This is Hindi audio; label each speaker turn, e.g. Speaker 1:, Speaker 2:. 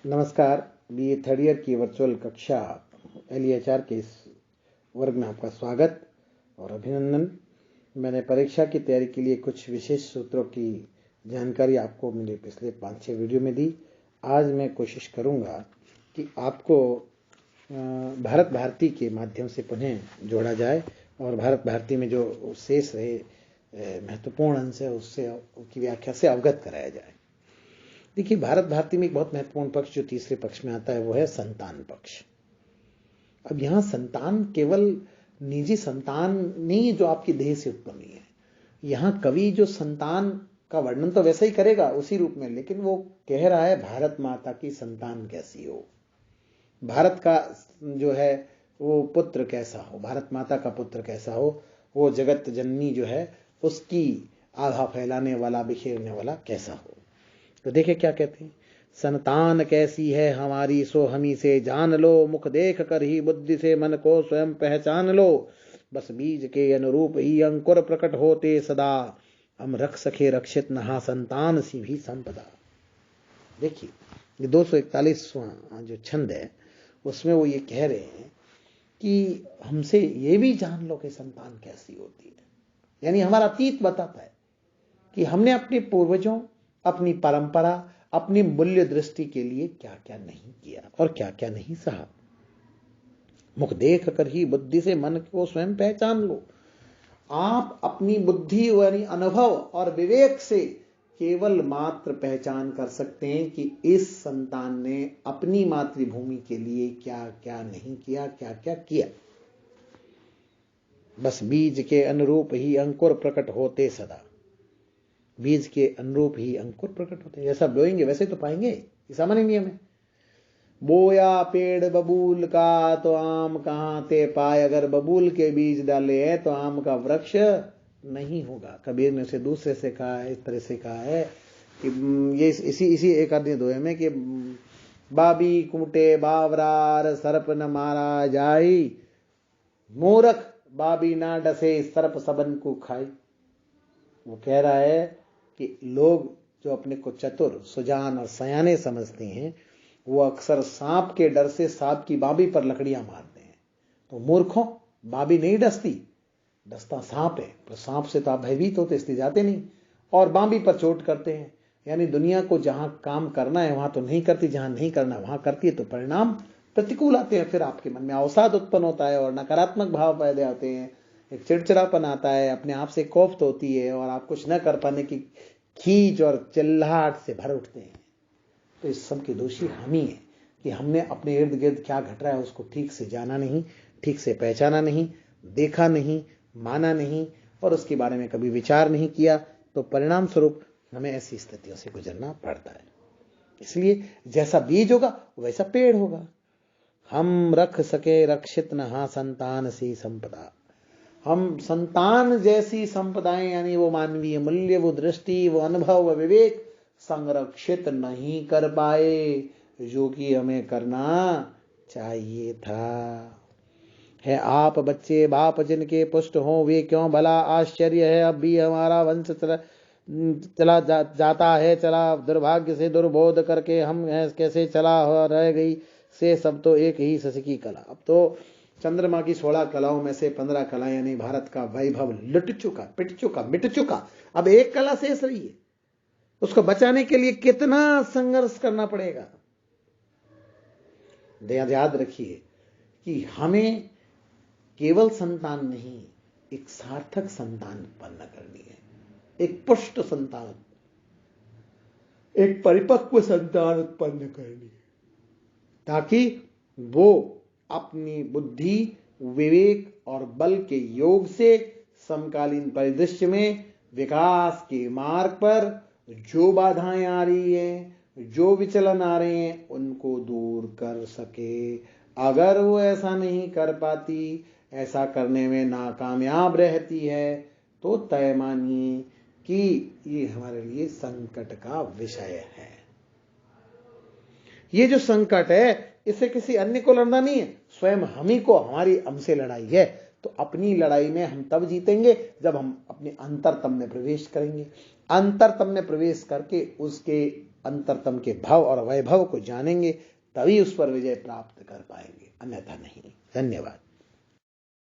Speaker 1: नमस्कार। बीए थर्ड ईयर की वर्चुअल कक्षा LEHR के इस वर्ग में आपका स्वागत और अभिनंदन। मैंने परीक्षा की तैयारी के लिए कुछ विशेष सूत्रों की जानकारी आपको मेरे पिछले 5-6 वीडियो में दी। आज मैं कोशिश करूंगा कि आपको भारत भारती के माध्यम से पुनः जोड़ा जाए और भारत भारती में जो शेष रहे महत्वपूर्ण अंश है उससे की व्याख्या से अवगत कराया जाए। देखिए, भारत भारती में एक बहुत महत्वपूर्ण पक्ष जो तीसरे पक्ष में आता है वो है संतान पक्ष। अब यहां संतान केवल निजी संतान नहीं जो आपकी देह से उत्पन्न हुई है। यहां कवि जो संतान का वर्णन तो वैसा ही करेगा उसी रूप में, लेकिन वो कह रहा है भारत माता की संतान कैसी हो, भारत का जो है वो पुत्र कैसा हो, भारत माता का पुत्र कैसा हो, वो जगत जननी जो है उसकी आभा फैलाने वाला बिखेरने वाला कैसा हो। तो देखिए क्या कहते हैं, संतान कैसी है हमारी सो हमी से जान लो, मुख देख कर ही बुद्धि से मन को स्वयं पहचान लो, बस बीज के अनुरूप ही अंकुर प्रकट होते सदा, हम रख सके रक्षित नहा संतान सी भी संपदा। देखिए ये 241वां जो छंद है उसमें वो ये कह रहे हैं कि हमसे ये भी जान लो कि संतान कैसी होती है। यानी हमारा अतीत बताता है कि हमने अपने पूर्वजों, अपनी परंपरा, अपनी मूल्य दृष्टि के लिए क्या क्या नहीं किया और क्या क्या नहीं सहा। मुख देख कर ही बुद्धि से मन को स्वयं पहचान लो। आप अपनी बुद्धि यानी अनुभव और विवेक से केवल मात्र पहचान कर सकते हैं कि इस संतान ने अपनी मातृभूमि के लिए क्या क्या नहीं किया, क्या क्या किया। बस बीज के अनुरूप ही अंकुर प्रकट होते सदा, बीज के अनुरूप ही अंकुर प्रकट होते हैं। जैसा बोएंगे वैसे तो पाएंगे, ये सामान्य नियम है। बोया पेड़ बबूल का तो आम कहां ते पाए, अगर बबूल के बीज डाले हैं तो आम का वृक्ष नहीं होगा। कबीर ने उसे दूसरे से कहा है, इस तरह से कहा है कि ये इसी एक आदि दोहे में कि बाबी कूटे बावरार सर्प न मारा जाई, मूर्ख बाबी ना डसे सर्प सबन को खाई। वो कह रहा है कि लोग जो अपने को चतुर, सुजान और सयाने समझते हैं वो अक्सर सांप के डर से सांप की बाबी पर लकड़ियां मारते हैं। तो मूर्खों, बाबी नहीं डसती, डसता सांप है, पर सांप से तो आप भयभीत होते इसलिए जाते नहीं और बाबी पर चोट करते हैं। यानी दुनिया को जहां काम करना है वहां तो नहीं करती, जहां नहीं करना वहां करती है, तो परिणाम प्रतिकूल आते हैं। फिर आपके मन में अवसाद उत्पन्न होता है और नकारात्मक भाव पैदा होते हैं, एक चिड़चिड़ापन आता है, अपने आप से कोफ्त होती है और आप कुछ न कर पाने की खींच और चिल्लाहट से भर उठते हैं। तो इस सब के दोषी हम ही हैं कि हमने अपने इर्द गिर्द क्या घट रहा है उसको ठीक से जाना नहीं, ठीक से पहचाना नहीं, देखा नहीं, माना नहीं और उसके बारे में कभी विचार नहीं किया। तो परिणाम स्वरूप हमें ऐसी स्थितियों से गुजरना पड़ता है। इसलिए जैसा बीज होगा वैसा पेड़ होगा। हम रख सके रक्षित नहा संतान सी संपदा। हम संतान जैसी संपदाएं यानी वो मानवीय मूल्य, वो दृष्टि, वो अनुभव, वो विवेक संरक्षित नहीं कर पाए जो कि हमें करना चाहिए था। है आप बच्चे बाप जिनके पुष्ट हो, वे क्यों भला आश्चर्य है, अब भी हमारा वंश चला जाता है, चला दुर्भाग्य से दुर्बोध करके हम कैसे चला हो रह गई, से सब तो एक ही शश की कला। अब तो चंद्रमा की 16 कलाओं में से 15 कला यानी भारत का वैभव लुट चुका, पिट चुका, मिट चुका। अब एक कला शेष रही है, उसको बचाने के लिए कितना संघर्ष करना पड़ेगा। याद रखिए कि हमें केवल संतान नहीं, एक सार्थक संतान उत्पन्न करनी है, एक पुष्ट संतान, एक परिपक्व संतान उत्पन्न करनी है, ताकि वो अपनी बुद्धि, विवेक और बल के योग से समकालीन परिदृश्य में विकास के मार्ग पर जो बाधाएं आ रही हैं, जो विचलन आ रहे हैं, उनको दूर कर सके। अगर वो ऐसा नहीं कर पाती, ऐसा करने में नाकामयाब रहती है, तो तय मानिए कि ये हमारे लिए संकट का विषय है। ये जो संकट है इससे किसी अन्य को लड़ना नहीं है, स्वयं हम ही को, हमारी हमसे लड़ाई है। तो अपनी लड़ाई में हम तब जीतेंगे जब हम अपने अंतरतम में प्रवेश करेंगे। अंतरतम में प्रवेश करके उसके अंतरतम के भव और वैभव को जानेंगे, तभी उस पर विजय प्राप्त कर पाएंगे, अन्यथा नहीं। धन्यवाद।